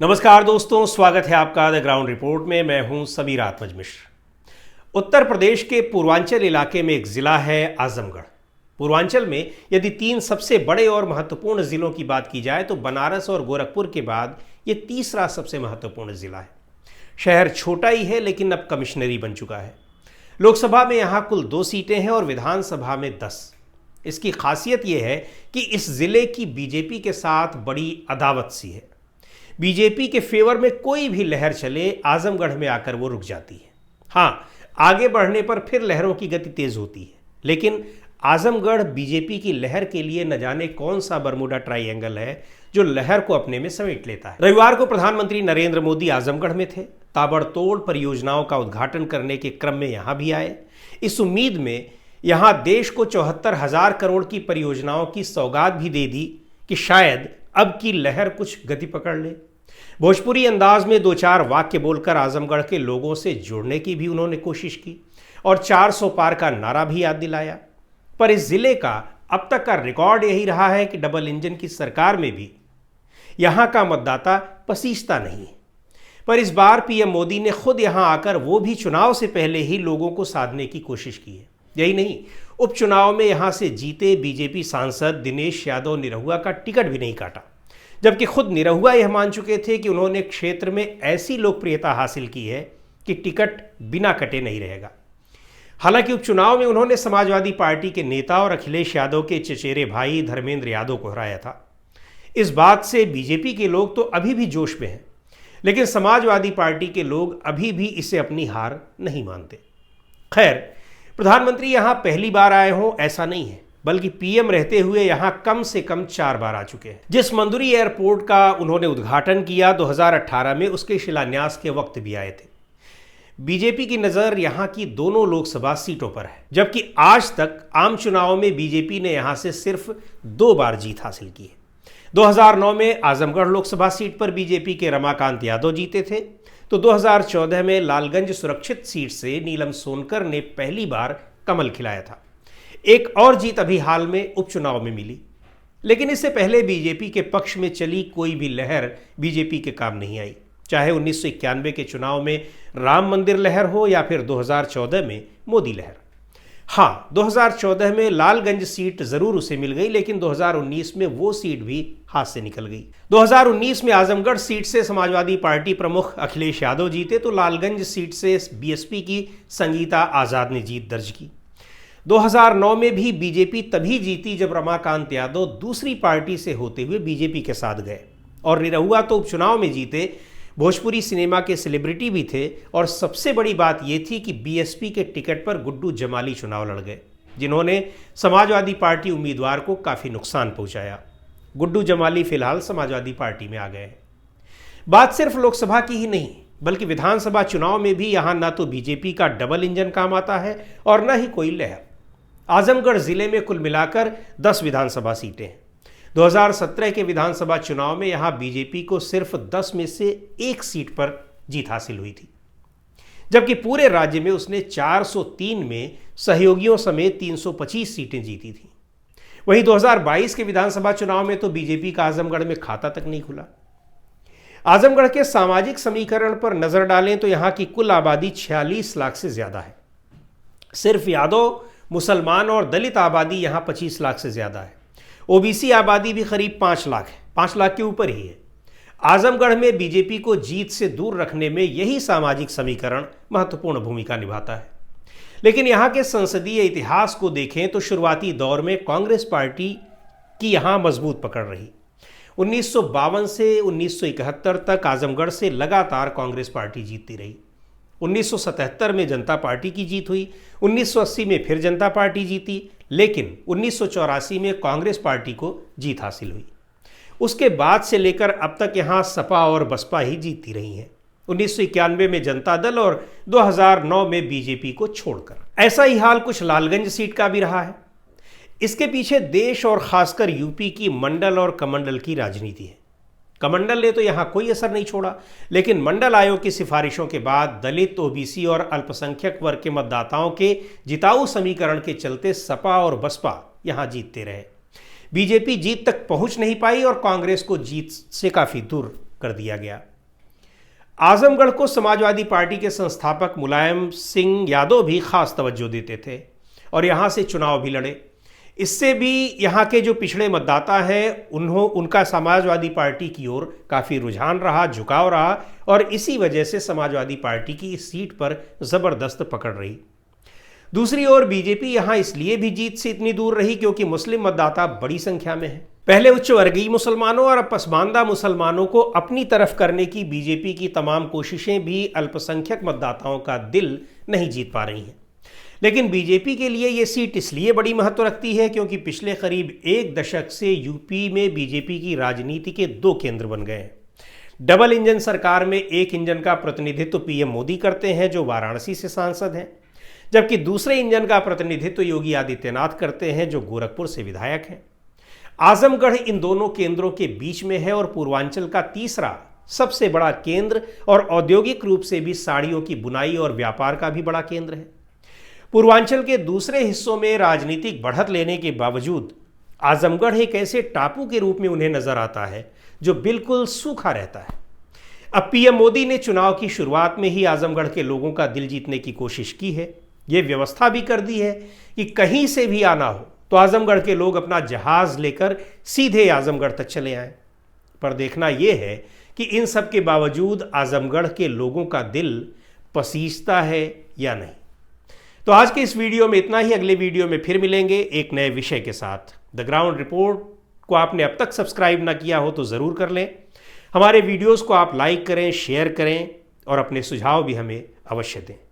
नमस्कार दोस्तों, स्वागत है आपका द ग्राउंड रिपोर्ट में। मैं हूं समीर आत्मज मिश्र। उत्तर प्रदेश के पूर्वांचल इलाके में एक जिला है आजमगढ़। पूर्वांचल में यदि तीन सबसे बड़े और महत्वपूर्ण जिलों की बात की जाए तो बनारस और गोरखपुर के बाद ये तीसरा सबसे महत्वपूर्ण जिला है। शहर छोटा ही है लेकिन अब कमिश्नरी बन चुका है। लोकसभा में यहाँ कुल 2 सीटें हैं और विधानसभा में 10। इसकी खासियत यह है कि इस जिले की बीजेपी के साथ बड़ी अदावत सी है। बीजेपी के फेवर में कोई भी लहर चले, आजमगढ़ में आकर वो रुक जाती है। हाँ, आगे बढ़ने पर फिर लहरों की गति तेज होती है, लेकिन आजमगढ़ बीजेपी की लहर के लिए न जाने कौन सा बरमूडा ट्राइएंगल है जो लहर को अपने में समेट लेता है। रविवार को प्रधानमंत्री नरेंद्र मोदी आजमगढ़ में थे। ताबड़तोड़ परियोजनाओं का उद्घाटन करने के क्रम में यहां भी आए, इस उम्मीद में यहां देश को 74,000 करोड़ की परियोजनाओं की सौगात भी दे दी कि शायद अब की लहर कुछ गति पकड़ ले। भोजपुरी अंदाज में 2-4 वाक्य बोलकर आजमगढ़ के लोगों से जुड़ने की भी उन्होंने कोशिश की और 400 पार का नारा भी याद दिलाया। पर इस जिले का अब तक का रिकॉर्ड यही रहा है कि डबल इंजन की सरकार में भी यहां का मतदाता पसीजता नहीं है। पर इस बार पीएम मोदी ने खुद यहां आकर वो भी चुनाव से पहले ही लोगों को साधने की कोशिश की है। यही नहीं, उपचुनाव में यहां से जीते बीजेपी सांसद दिनेश यादव निरहुआ का टिकट भी नहीं काटा, जबकि खुद निरहुआ यह मान चुके थे कि उन्होंने क्षेत्र में ऐसी लोकप्रियता हासिल की है कि टिकट बिना कटे नहीं रहेगा। हालांकि उपचुनाव में उन्होंने समाजवादी पार्टी के नेता और अखिलेश यादव के चचेरे भाई धर्मेंद्र यादव को हराया था। इस बात से बीजेपी के लोग तो अभी भी जोश में हैं, लेकिन समाजवादी पार्टी के लोग अभी भी इसे अपनी हार नहीं मानते। खैर, प्रधानमंत्री यहां पहली बार आए हों ऐसा नहीं है, बल्कि पीएम रहते हुए यहां कम से कम 4 बार आ चुके हैं। जिस मंदुरी एयरपोर्ट का उन्होंने उद्घाटन किया 2018 में, उसके शिलान्यास के वक्त भी आए थे। बीजेपी की नजर यहां की दोनों लोकसभा सीटों पर है, जबकि आज तक आम चुनाव में बीजेपी ने यहां से सिर्फ 2 बार जीत हासिल की है। 2009 में आजमगढ़ लोकसभा सीट पर बीजेपी के रमाकांत यादव जीते थे, तो 2014 में लालगंज सुरक्षित सीट से नीलम सोनकर ने पहली बार कमल खिलाया था। एक और जीत अभी हाल में उपचुनाव में मिली, लेकिन इससे पहले बीजेपी के पक्ष में चली कोई भी लहर बीजेपी के काम नहीं आई, चाहे 1991 के चुनाव में राम मंदिर लहर हो या फिर 2014 में मोदी लहर। हाँ, 2014 में लालगंज सीट जरूर उसे मिल गई, लेकिन 2019 में वो सीट भी हाथ से निकल गई। 2019 में आजमगढ़ सीट से समाजवादी पार्टी प्रमुख अखिलेश यादव जीते, तो लालगंज सीट से बीएसपी की संगीता आजाद ने जीत दर्ज की। 2009 में भी बीजेपी तभी जीती जब रमाकांत यादव दूसरी पार्टी से होते हुए बीजेपी के साथ गए, और निरहुआ तो उपचुनाव में जीते, भोजपुरी सिनेमा के सेलिब्रिटी भी थे, और सबसे बड़ी बात यह थी कि बीएसपी के टिकट पर गुड्डू जमाली चुनाव लड़ गए, जिन्होंने समाजवादी पार्टी उम्मीदवार को काफ़ी नुकसान पहुंचाया। गुड्डू जमाली फिलहाल समाजवादी पार्टी में आ गए हैं। बात सिर्फ लोकसभा की ही नहीं, बल्कि विधानसभा चुनाव में भी यहां न तो बीजेपी का डबल इंजन काम आता है और न ही कोई लहर। आजमगढ़ जिले में कुल मिलाकर 10 विधानसभा सीटें हैं। 2017 के विधानसभा चुनाव में यहां बीजेपी को सिर्फ 10 में से 1 सीट पर जीत हासिल हुई थी, जबकि पूरे राज्य में उसने 403 में सहयोगियों समेत 325 सीटें जीती थी। वहीं 2022 के विधानसभा चुनाव में तो बीजेपी का आजमगढ़ में खाता तक नहीं खुला। आजमगढ़ के सामाजिक समीकरण पर नजर डालें तो यहां की कुल आबादी 46 लाख से ज्यादा है। सिर्फ यादव, मुसलमान और दलित आबादी यहां 25 लाख से ज्यादा है। ओबीसी आबादी भी करीब 5 लाख है, 5 लाख के ऊपर ही है। आजमगढ़ में बीजेपी को जीत से दूर रखने में यही सामाजिक समीकरण महत्वपूर्ण भूमिका निभाता है। लेकिन यहां के संसदीय इतिहास को देखें तो शुरुआती दौर में कांग्रेस पार्टी की यहां मजबूत पकड़ रही। 1952 से 1971 तक आजमगढ़ से लगातार कांग्रेस पार्टी जीतती रही। 1977 में जनता पार्टी की जीत हुई, 1980 में फिर जनता पार्टी जीती, लेकिन 1984 में कांग्रेस पार्टी को जीत हासिल हुई। उसके बाद से लेकर अब तक यहां सपा और बसपा ही जीतती रही हैं, 1991 में जनता दल और 2009 में बीजेपी को छोड़कर। ऐसा ही हाल कुछ लालगंज सीट का भी रहा है। इसके पीछे देश और खासकर यूपी की मंडल और कमंडल की राजनीति है। कमंडल ने तो यहां कोई असर नहीं छोड़ा, लेकिन मंडल आयोग की सिफारिशों के बाद दलित, ओबीसी और अल्पसंख्यक वर्ग के मतदाताओं के जिताऊ समीकरण के चलते सपा और बसपा यहां जीतते रहे। बीजेपी जीत तक पहुंच नहीं पाई और कांग्रेस को जीत से काफी दूर कर दिया गया। आजमगढ़ को समाजवादी पार्टी के संस्थापक मुलायम सिंह यादव भी खास तवज्जो देते थे और यहाँ से चुनाव भी लड़े। इससे भी यहाँ के जो पिछड़े मतदाता हैं उनका समाजवादी पार्टी की ओर काफ़ी रुझान रहा, झुकाव रहा और इसी वजह से समाजवादी पार्टी की इस सीट पर ज़बरदस्त पकड़ रही। दूसरी ओर बीजेपी यहाँ इसलिए भी जीत से इतनी दूर रही क्योंकि मुस्लिम मतदाता बड़ी संख्या में हैं। पहले उच्च वर्गीय मुसलमानों और अब पसमानदा मुसलमानों को अपनी तरफ करने की बीजेपी की तमाम कोशिशें भी अल्पसंख्यक मतदाताओं का दिल नहीं जीत पा रही हैं। लेकिन बीजेपी के लिए ये सीट इसलिए बड़ी महत्व रखती है क्योंकि पिछले करीब एक दशक से यूपी में बीजेपी की राजनीति के दो केंद्र बन गए हैं। डबल इंजन सरकार में एक इंजन का प्रतिनिधित्व पीएम मोदी करते हैं जो वाराणसी से सांसद हैं, जबकि दूसरे इंजन का प्रतिनिधित्व योगी आदित्यनाथ करते हैं जो गोरखपुर से विधायक हैं। आजमगढ़ इन दोनों केंद्रों के बीच में है और पूर्वांचल का तीसरा सबसे बड़ा केंद्र और औद्योगिक रूप से भी साड़ियों की बुनाई और व्यापार का भी बड़ा केंद्र है। पूर्वांचल के दूसरे हिस्सों में राजनीतिक बढ़त लेने के बावजूद आजमगढ़ एक ऐसे टापू के रूप में उन्हें नजर आता है जो बिल्कुल सूखा रहता है। अब पीएम मोदी ने चुनाव की शुरुआत में ही आजमगढ़ के लोगों का दिल जीतने की कोशिश की है। ये व्यवस्था भी कर दी है कि कहीं से भी आना हो तो आजमगढ़ के लोग अपना जहाज लेकर सीधे आजमगढ़ तक चले आएं। पर देखना यह है कि इन सब के बावजूद आजमगढ़ के लोगों का दिल पसीजता है या नहीं। तो आज के इस वीडियो में इतना ही। अगले वीडियो में फिर मिलेंगे एक नए विषय के साथ। द ग्राउंड रिपोर्ट को आपने अब तक सब्सक्राइब ना किया हो तो ज़रूर कर लें। हमारे वीडियोस को आप लाइक करें, शेयर करें और अपने सुझाव भी हमें अवश्य दें।